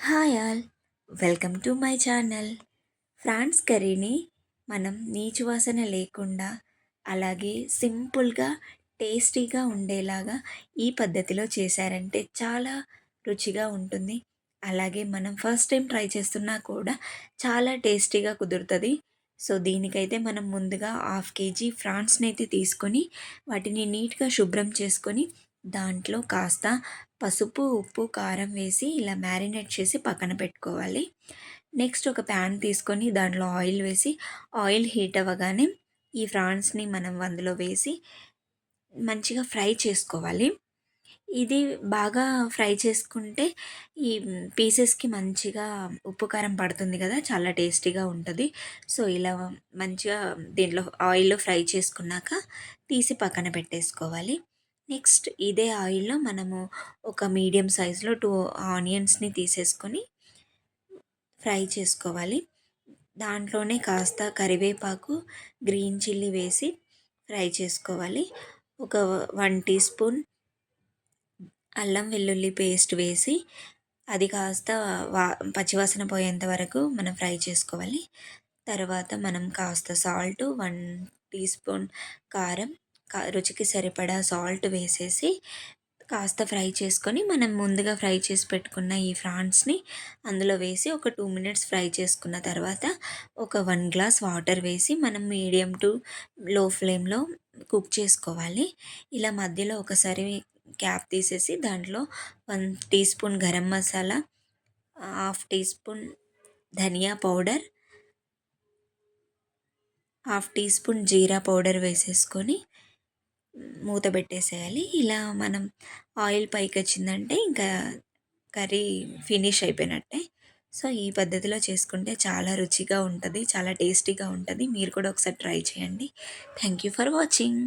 Hi all, welcome to my channel. Prawns కర్రీని మనం నీచు వాసన లేకుండా అలాగే సింపుల్గా టేస్టీగా ఉండేలాగా ఈ పద్ధతిలో చేశారంటే చాలా రుచిగా ఉంటుంది. అలాగే మనం ఫస్ట్ టైం ట్రై చేస్తున్నా కూడా చాలా టేస్టీగా కుదురుతుంది. సో దీనికైతే మనం ముందుగా హాఫ్ కేజీ ఫ్రాన్స్ని అయితే తీసుకొని వాటిని నీట్గా శుభ్రం చేసుకొని దాంట్లో కాస్త పసుపు, ఉప్పు, కారం వేసి ఇలా మ్యారినేట్ చేసి పక్కన పెట్టుకోవాలి. నెక్స్ట్ ఒక ప్యాన్ తీసుకొని దాంట్లో ఆయిల్ వేసి ఆయిల్ హీట్ అవ్వగానే ఈ ఫ్రాన్స్ని మనం అందులో వేసి మంచిగా ఫ్రై చేసుకోవాలి. ఇది బాగా ఫ్రై చేసుకుంటే ఈ పీసెస్కి మంచిగా ఉప్పు కారం పడుతుంది కదా, చాలా టేస్టీగా ఉంటుంది. సో ఇలా మంచిగా దీంట్లో ఆయిల్లో ఫ్రై చేసుకున్నాక తీసి పక్కన పెట్టేసుకోవాలి. నెక్స్ట్ ఇదే ఆయిల్లో మనము ఒక మీడియం సైజులో 2 ఆనియన్స్ని తీసేసుకొని ఫ్రై చేసుకోవాలి. దాంట్లోనే కాస్త కరివేపాకు, గ్రీన్ చిల్లీ వేసి ఫ్రై చేసుకోవాలి. ఒక 1 టీ స్పూన్ అల్లం వెల్లుల్లి పేస్ట్ వేసి అది కాస్త వా పచ్చివాసన పోయేంత వరకు మనం ఫ్రై చేసుకోవాలి. తర్వాత మనం కాస్త సాల్ట్, 1 టీ స్పూన్ కారం, రుచికి సరిపడా సాల్ట్ వేసేసి కాస్త ఫ్రై చేసుకొని మనం ముందుగా ఫ్రై చేసి పెట్టుకున్న ఈ ఫ్రాన్స్ని అందులో వేసి ఒక 2 మినిట్స్ ఫ్రై చేసుకున్న తర్వాత ఒక 1 గ్లాస్ వాటర్ వేసి మనం మీడియం టు లో ఫ్లేమ్లో కుక్ చేసుకోవాలి. ఇలా మధ్యలో ఒకసారి క్యాప్ తీసేసి దాంట్లో 1 teaspoon garam masala, half teaspoon ధనియా పౌడర్, హాఫ్ టీ స్పూన్ జీరా పౌడర్ వేసేసుకొని మూత పెట్టేసేయాలి. ఇలా మనం ఆయిల్ పైకి వచ్చిందంటే ఇంకా కర్రీ ఫినిష్ అయిపోయినట్టే. సో ఈ పద్ధతిలో చేసుకుంటే చాలా రుచిగా ఉంటుంది, చాలా టేస్టీగా ఉంటుంది. మీరు కూడా ఒకసారి ట్రై చేయండి. Thank you for watching.